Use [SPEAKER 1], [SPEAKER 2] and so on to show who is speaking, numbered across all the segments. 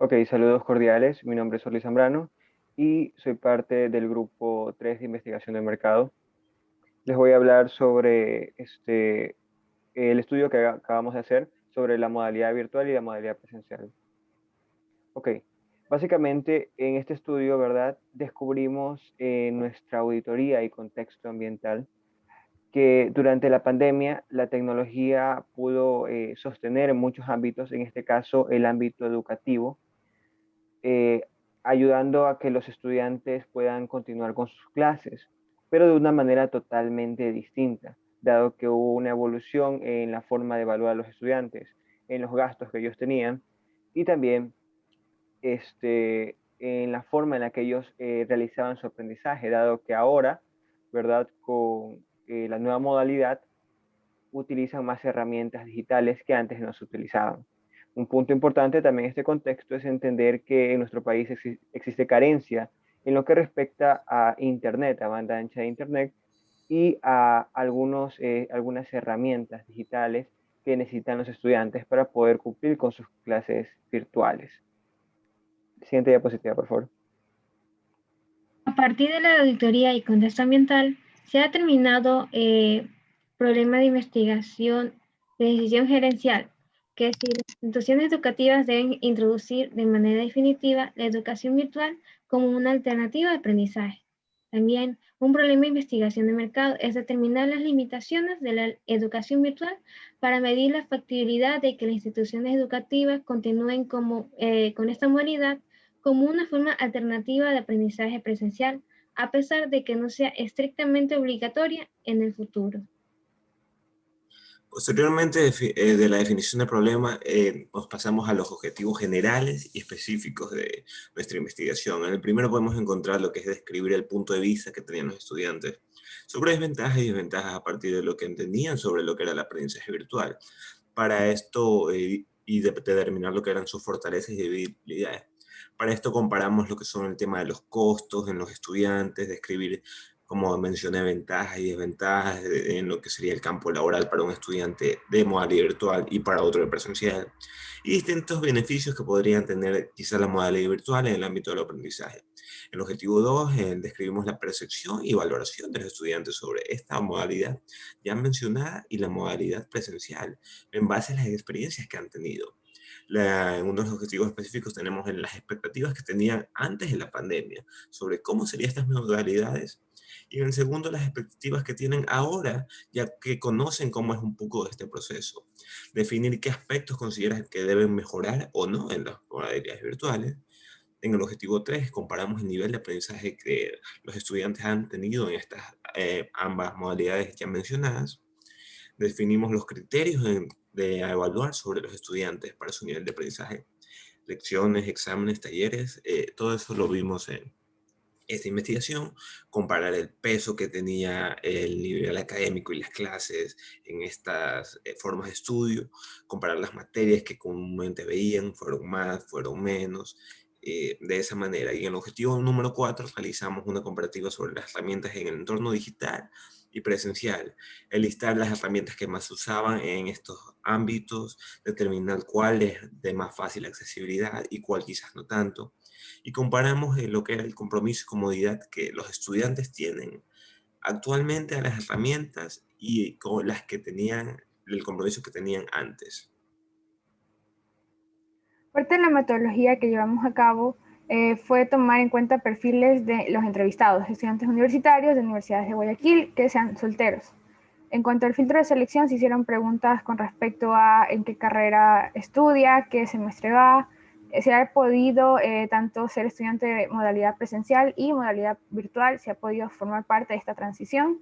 [SPEAKER 1] Ok, saludos cordiales. Mi nombre es Orly Zambrano y soy parte del grupo 3 de investigación del mercado. Les voy a hablar sobre el estudio que acabamos de hacer sobre la modalidad virtual y la modalidad presencial. Ok, básicamente en este estudio, ¿verdad? Descubrimos en nuestra auditoría y contexto ambiental que durante la pandemia la tecnología pudo sostener en muchos ámbitos, en este caso el ámbito educativo, eh, ayudando a que los estudiantes puedan continuar con sus clases, pero de una manera totalmente distinta, dado que hubo una evolución en la forma de evaluar a los estudiantes, en los gastos que ellos tenían y también en la forma en la que ellos realizaban su aprendizaje, dado que ahora, ¿verdad? Con la nueva modalidad, utilizan más herramientas digitales que antes no se utilizaban. Un punto importante también en este contexto es entender que en nuestro país existe carencia en lo que respecta a Internet, a banda ancha de Internet y a algunas herramientas digitales que necesitan los estudiantes para poder cumplir con sus clases virtuales. Siguiente diapositiva, por favor.
[SPEAKER 2] A partir de la auditoría y contexto ambiental, se ha determinado problema de investigación de decisión gerencial, que si las instituciones educativas deben introducir de manera definitiva la educación virtual como una alternativa de aprendizaje. También, un problema de investigación de mercado es determinar las limitaciones de la educación virtual para medir la factibilidad de que las instituciones educativas continúen con esta modalidad como una forma alternativa de aprendizaje presencial, a pesar de que no sea estrictamente obligatoria en el futuro.
[SPEAKER 3] Posteriormente de la definición del problema, nos pasamos a los objetivos generales y específicos de nuestra investigación. En el primero podemos encontrar lo que es describir el punto de vista que tenían los estudiantes sobre desventajas y desventajas a partir de lo que entendían sobre lo que era el aprendizaje virtual. Para esto, determinar lo que eran sus fortalezas y debilidades. Para esto comparamos lo que son el tema de los costos en los estudiantes, describir, como mencioné, ventajas y desventajas en lo que sería el campo laboral para un estudiante de modalidad virtual y para otro de presencial, y distintos beneficios que podrían tener quizás la modalidad virtual en el ámbito del aprendizaje. En el objetivo 2, describimos la percepción y valoración de los estudiantes sobre esta modalidad ya mencionada y la modalidad presencial, en base a las experiencias que han tenido. En uno de los objetivos específicos tenemos en las expectativas que tenían antes de la pandemia sobre cómo serían estas modalidades, y en el segundo las expectativas que tienen ahora, ya que conocen cómo es un poco de este proceso. Definir qué aspectos consideran que deben mejorar o no en las modalidades virtuales. En el objetivo 3 comparamos el nivel de aprendizaje que los estudiantes han tenido en estas ambas modalidades ya mencionadas. Definimos los criterios de evaluar sobre los estudiantes para su nivel de aprendizaje. Lecciones, exámenes, talleres, todo eso lo vimos en esta investigación. Comparar el peso que tenía el nivel académico y las clases en estas formas de estudio, comparar las materias que comúnmente veían, fueron más, fueron menos, de esa manera. Y en el objetivo número 4 realizamos una comparativa sobre las herramientas en el entorno digital y presencial, listar las herramientas que más se usaban en estos ámbitos, determinar cuál es de más fácil accesibilidad y cuál quizás no tanto, y comparamos lo que era el compromiso y comodidad que los estudiantes tienen actualmente a las herramientas y con las que tenían, el compromiso que tenían antes.
[SPEAKER 4] Parte de la metodología que llevamos a cabo fue tomar en cuenta perfiles de los entrevistados, estudiantes universitarios de universidades de Guayaquil que sean solteros. En cuanto al filtro de selección, se hicieron preguntas con respecto a en qué carrera estudia, qué semestre va, si ha podido tanto ser estudiante de modalidad presencial y modalidad virtual, si ha podido formar parte de esta transición.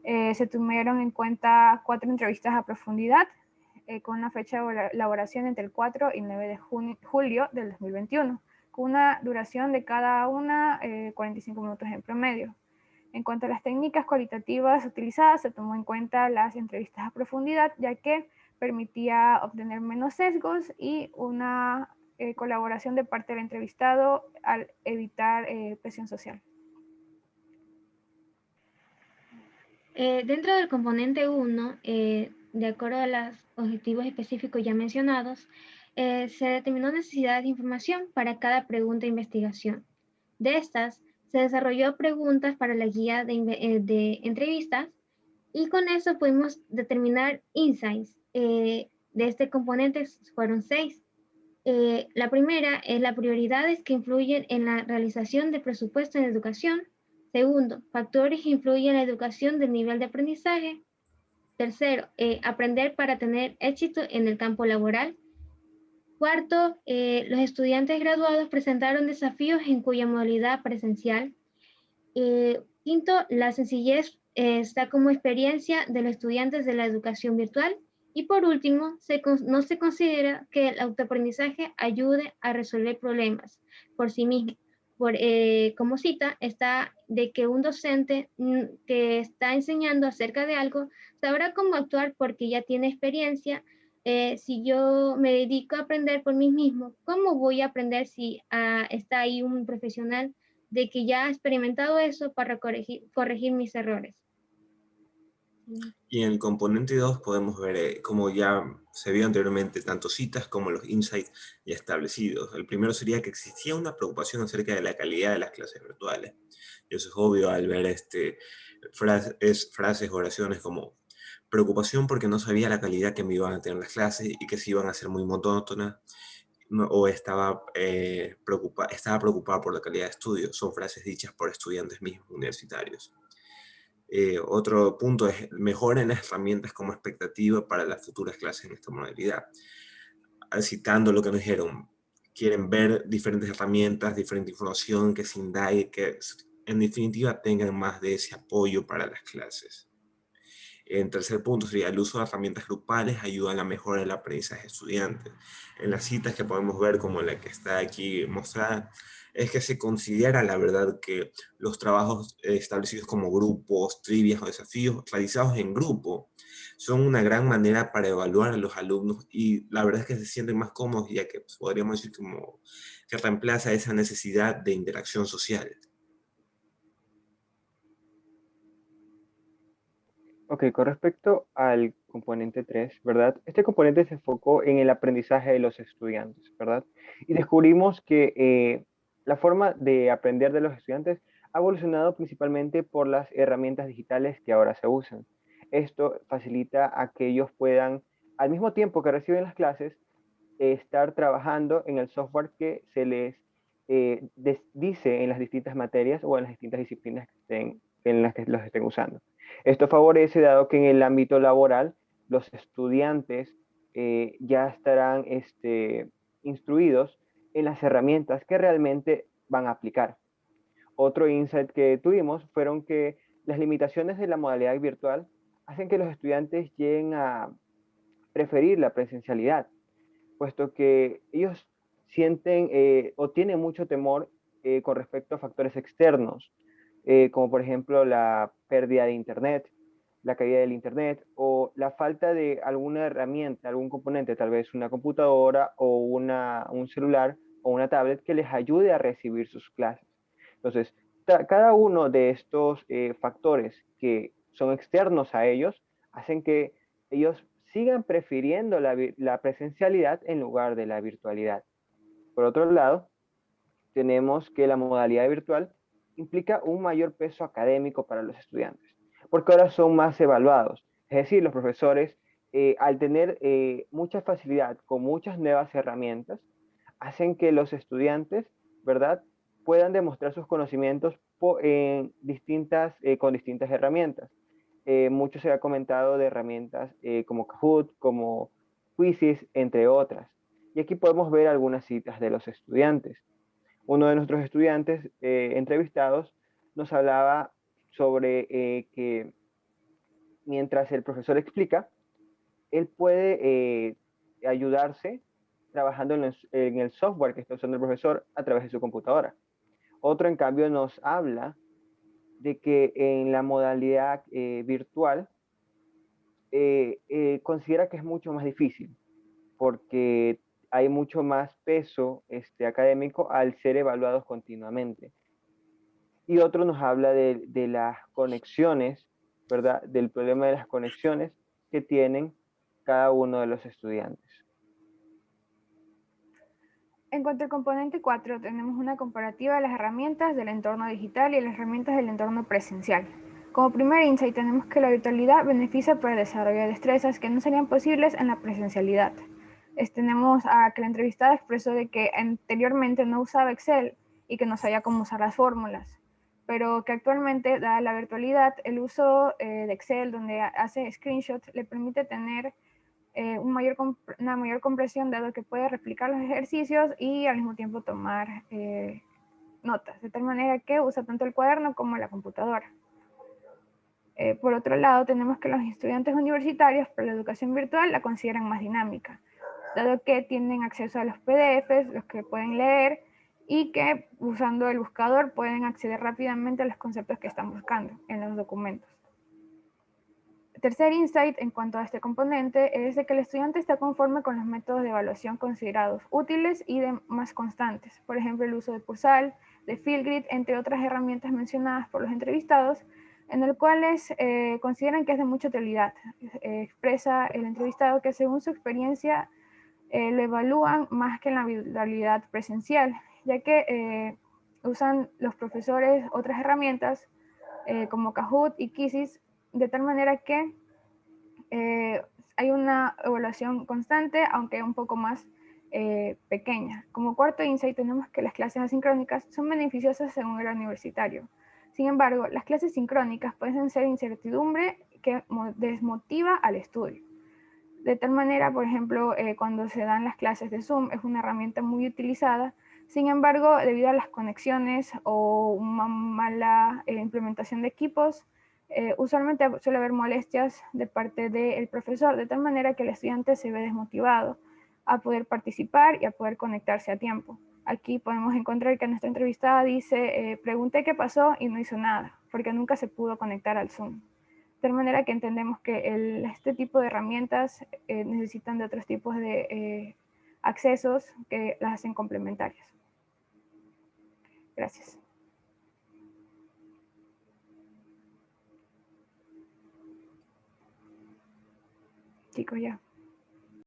[SPEAKER 4] Se tuvieron en cuenta 4 entrevistas a profundidad, con una fecha de elaboración entre el 4 y 9 de julio del 2021, con una duración de cada una 45 minutos en promedio. En cuanto a las técnicas cualitativas utilizadas, se tomó en cuenta las entrevistas a profundidad, ya que permitía obtener menos sesgos y una colaboración de parte del entrevistado al evitar presión social.
[SPEAKER 2] Dentro del componente 1, de acuerdo a los objetivos específicos ya mencionados, se determinó necesidad de información para cada pregunta de investigación. De estas, se desarrolló preguntas para la guía de entrevistas y con eso pudimos determinar insights. De este componente fueron 6. La primera es las prioridades que influyen en la realización del presupuesto en educación. Segundo, factores que influyen en la educación del nivel de aprendizaje. Tercero, aprender para tener éxito en el campo laboral. Cuarto, los estudiantes graduados presentaron desafíos en cuya modalidad presencial. Quinto, la sencillez está como experiencia de los estudiantes de la educación virtual. Y por último, no se considera que el autoaprendizaje ayude a resolver problemas por sí mismo. Como cita, está de que un docente que está enseñando acerca de algo sabrá cómo actuar porque ya tiene experiencia. Si yo me dedico a aprender por mí mismo, ¿cómo voy a aprender si está ahí un profesional de que ya ha experimentado eso para corregir mis errores?
[SPEAKER 3] Y en el componente 2 podemos ver, como ya se vio anteriormente, tanto citas como los insights ya establecidos. El primero sería que existía una preocupación acerca de la calidad de las clases virtuales. Y eso es obvio al ver frases, oraciones como preocupación porque no sabía la calidad que me iban a tener las clases y que se iban a ser muy monótonas, o estaba preocupado por la calidad de estudio. Son frases dichas por estudiantes mismos universitarios. Otro punto es mejoren las herramientas como expectativa para las futuras clases en esta modalidad. Citando lo que nos dijeron, quieren ver diferentes herramientas, diferente información, que se indague, que en definitiva tengan más de ese apoyo para las clases. En tercer punto sería el uso de herramientas grupales ayuda a la mejora del aprendizaje estudiante. En las citas que podemos ver, como la que está aquí mostrada, es que se considera la verdad que los trabajos establecidos como grupos, trivias o desafíos realizados en grupo son una gran manera para evaluar a los alumnos y la verdad es que se sienten más cómodos ya que podríamos decir como que reemplaza esa necesidad de interacción social.
[SPEAKER 1] Ok, con respecto al componente 3, ¿verdad? Este componente se enfocó en el aprendizaje de los estudiantes, ¿verdad? Y descubrimos que la forma de aprender de los estudiantes ha evolucionado principalmente por las herramientas digitales que ahora se usan. Esto facilita a que ellos puedan, al mismo tiempo que reciben las clases, estar trabajando en el software que se les dice en las distintas materias o en las distintas disciplinas en las que los estén usando. Esto favorece, dado que en el ámbito laboral los estudiantes ya estarán instruidos en las herramientas que realmente van a aplicar. Otro insight que tuvimos fueron que las limitaciones de la modalidad virtual hacen que los estudiantes lleguen a preferir la presencialidad, puesto que ellos sienten o tienen mucho temor con respecto a factores externos, como por ejemplo la pérdida de Internet, la caída del Internet o la falta de alguna herramienta, algún componente, tal vez una computadora o un celular o una tablet que les ayude a recibir sus clases. Entonces, cada uno de estos factores que son externos a ellos hacen que ellos sigan prefiriendo la presencialidad en lugar de la virtualidad. Por otro lado, tenemos que la modalidad virtual implica un mayor peso académico para los estudiantes, porque ahora son más evaluados. Es decir, los profesores, al tener mucha facilidad con muchas nuevas herramientas, hacen que los estudiantes, ¿verdad?, puedan demostrar sus conocimientos con distintas herramientas. Mucho se ha comentado de herramientas como Kahoot, como Quizzes, entre otras. Y aquí podemos ver algunas citas de los estudiantes. Uno de nuestros estudiantes entrevistados nos hablaba sobre que mientras el profesor explica, él puede ayudarse trabajando en el software que está usando el profesor a través de su computadora. Otro, en cambio, nos habla de que en la modalidad virtual considera que es mucho más difícil porque hay mucho más peso académico al ser evaluados continuamente. Y otro nos habla de las conexiones, ¿verdad? Del problema de las conexiones que tienen cada uno de los estudiantes.
[SPEAKER 4] En cuanto al componente 4, tenemos una comparativa de las herramientas del entorno digital y las herramientas del entorno presencial. Como primer insight, tenemos que la virtualidad beneficia para el desarrollo de destrezas que no serían posibles en la presencialidad. Tenemos a que la entrevistada expresó de que anteriormente no usaba Excel y que no sabía cómo usar las fórmulas, pero que actualmente, dada la virtualidad, el uso de Excel, donde hace screenshots, le permite tener una mayor comprensión, dado que puede replicar los ejercicios y al mismo tiempo tomar notas, de tal manera que usa tanto el cuaderno como la computadora. Por otro lado, tenemos que los estudiantes universitarios para la educación virtual la consideran más dinámica, dado que tienen acceso a los PDFs, los que pueden leer, y que usando el buscador pueden acceder rápidamente a los conceptos que están buscando en los documentos. Tercer insight en cuanto a este componente es de que el estudiante está conforme con los métodos de evaluación considerados útiles y más constantes, por ejemplo el uso de Cursal, de Fieldgrid, entre otras herramientas mencionadas por los entrevistados, en el cuales consideran que es de mucha utilidad. Expresa el entrevistado que según su experiencia lo evalúan más que en la virtualidad presencial, ya que usan los profesores otras herramientas como Kahoot y Quizzes, de tal manera que hay una evaluación constante, aunque un poco más pequeña. Como cuarto insight, tenemos que las clases asincrónicas son beneficiosas según el universitario. Sin embargo, las clases sincrónicas pueden ser incertidumbre que desmotiva al estudio. De tal manera, por ejemplo, cuando se dan las clases de Zoom, es una herramienta muy utilizada. Sin embargo, debido a las conexiones o una mala implementación de equipos, usualmente suele haber molestias de parte del profesor, de tal manera que el estudiante se ve desmotivado a poder participar y a poder conectarse a tiempo. Aquí podemos encontrar que nuestra entrevistada dice, pregunté qué pasó y no hizo nada, porque nunca se pudo conectar al Zoom. De tal manera que entendemos que este tipo de herramientas necesitan de otros tipos de accesos que las hacen complementarias. Gracias. Chicos, ya.